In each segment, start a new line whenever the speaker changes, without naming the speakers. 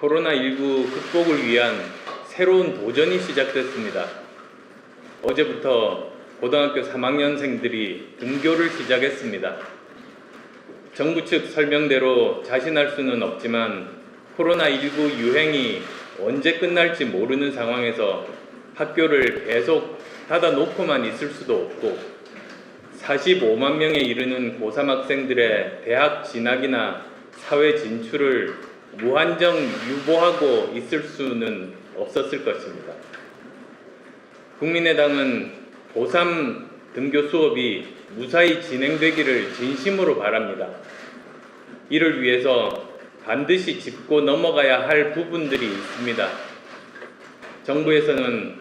코로나19 극복을 위한 새로운 도전이 시작됐습니다. 어제부터 고등학교 3학년생들이 등교를 시작했습니다. 정부 측 설명대로 자신할 수는 없지만 코로나19 유행이 언제 끝날지 모르는 상황에서 학교를 계속 닫아놓고만 있을 수도 없고 45만 명에 이르는 고3 학생들의 대학 진학이나 사회 진출을 무한정 유보하고 있을 수는 없었을 것입니다. 국민의당은 고3 등교 수업이 무사히 진행되기를 진심으로 바랍니다. 이를 위해서 반드시 짚고 넘어가야 할 부분들이 있습니다. 정부에서는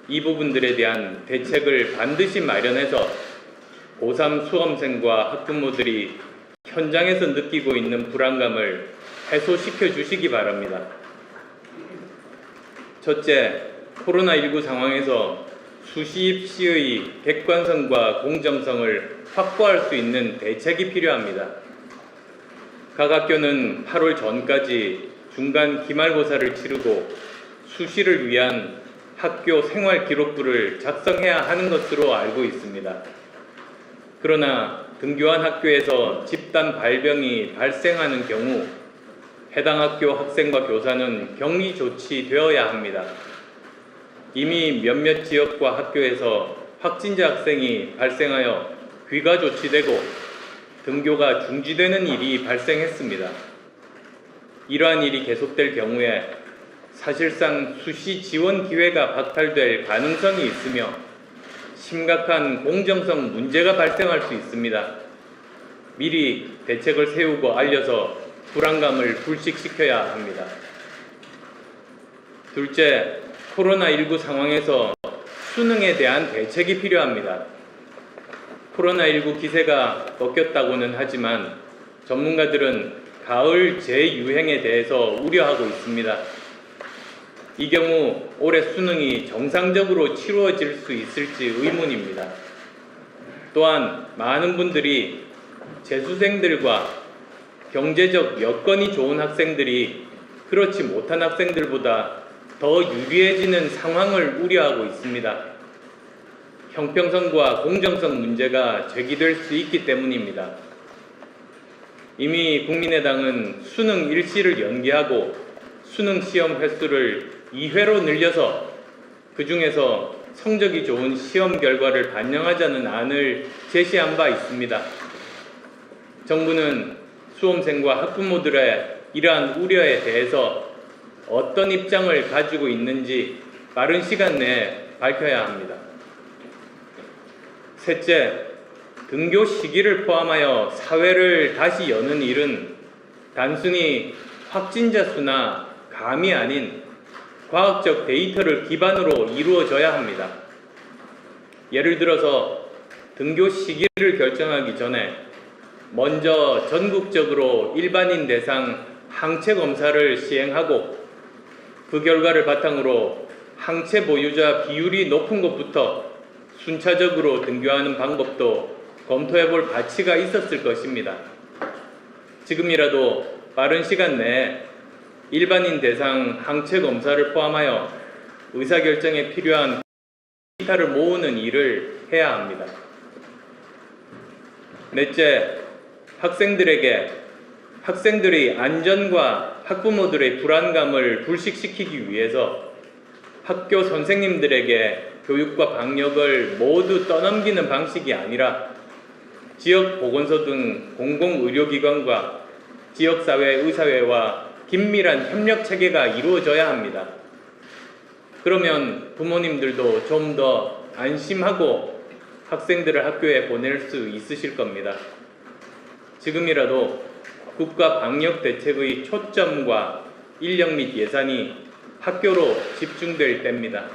이 부분들에 대한 대책을 반드시 마련해서 고3 수험생과 학부모들이 현장에서 느끼고 있는 불안감을 해소시켜 주시기 바랍니다. 첫째, 코로나19 상황에서 수시입시의 객관성과 공정성을 확보할 수 있는 대책이 필요합니다. 각 학교는 8월 전까지 중간 기말고사를 치르고 수시를 위한 학교 생활기록부를 작성해야 하는 것으로 알고 있습니다. 그러나 등교한 학교에서 집단 발병이 발생하는 경우 해당 학교 학생과 교사는 격리 조치되어야 합니다. 이미 몇몇 지역과 학교에서 확진자 학생이 발생하여 귀가 조치되고 등교가 중지되는 일이 발생했습니다. 이러한 일이 계속될 경우에 사실상 수시 지원 기회가 박탈될 가능성이 있으며 심각한 공정성 문제가 발생할 수 있습니다. 미리 대책을 세우고 알려서 불안감을 불식시켜야 합니다. 둘째, 코로나19 상황에서 수능에 대한 대책이 필요합니다. 코로나19 기세가 꺾였다고는 하지만 전문가들은 가을 재유행에 대해서 우려하고 있습니다. 이 경우 올해 수능이 정상적으로 치루어질 수 있을지 의문입니다. 또한 많은 분들이 재수생들과 경제적 여건이 좋은 학생들이 그렇지 못한 학생들보다 더 유리해지는 상황을 우려하고 있습니다. 형평성과 공정성 문제가 제기될 수 있기 때문입니다. 이미 국민의당은 수능 일시를 연기하고 수능 시험 횟수를 2회로 늘려서 그 중에서 성적이 좋은 시험 결과를 반영하자는 안을 제시한 바 있습니다. 정부는 수험생과 학부모들의 이러한 우려에 대해서 어떤 입장을 가지고 있는지 빠른 시간 내에 밝혀야 합니다. 셋째, 등교 시기를 포함하여 사회를 다시 여는 일은 단순히 확진자 수나 감이 아닌 과학적 데이터를 기반으로 이루어져야 합니다. 예를 들어서 등교 시기를 결정하기 전에 먼저 전국적으로 일반인 대상 항체 검사를 시행하고 그 결과를 바탕으로 항체 보유자 비율이 높은 곳부터 순차적으로 등교하는 방법도 검토해 볼 가치가 있었을 것입니다. 지금이라도 빠른 시간 내에 일반인 대상 항체 검사를 포함하여 의사결정에 필요한 데이터를 모으는 일을 해야 합니다. 넷째, 학생들의 안전과 학부모들의 불안감을 불식시키기 위해서 학교 선생님들에게 교육과 방역을 모두 떠넘기는 방식이 아니라 지역보건소 등 공공의료기관과 지역사회, 의사회와 긴밀한 협력체계가 이루어져야 합니다. 그러면 부모님들도 좀 더 안심하고 학생들을 학교에 보낼 수 있으실 겁니다. 지금이라도 국가 방역 대책의 초점과 인력 및 예산이 학교로 집중될 때입니다.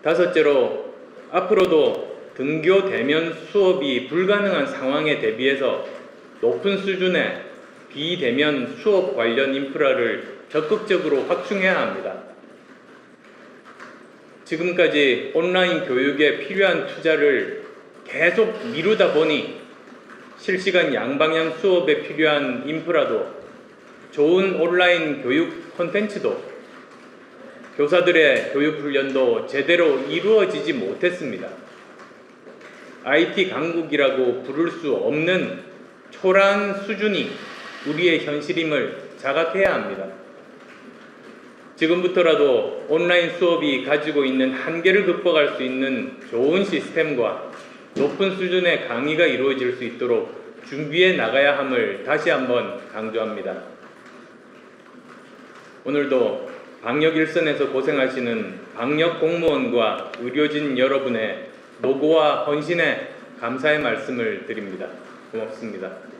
다섯째로, 앞으로도 등교 대면 수업이 불가능한 상황에 대비해서 높은 수준의 비대면 수업 관련 인프라를 적극적으로 확충해야 합니다. 지금까지 온라인 교육에 필요한 투자를 계속 미루다 보니 실시간 양방향 수업에 필요한 인프라도 좋은 온라인 교육 콘텐츠도 교사들의 교육 훈련도 제대로 이루어지지 못했습니다. IT 강국이라고 부를 수 없는 초라한 수준이 우리의 현실임을 자각해야 합니다. 지금부터라도 온라인 수업이 가지고 있는 한계를 극복할 수 있는 좋은 시스템과 높은 수준의 강의가 이루어질 수 있도록 준비해 나가야 함을 다시 한번 강조합니다. 오늘도 방역 일선에서 고생하시는 방역 공무원과 의료진 여러분의 노고와 헌신에 감사의 말씀을 드립니다. 고맙습니다.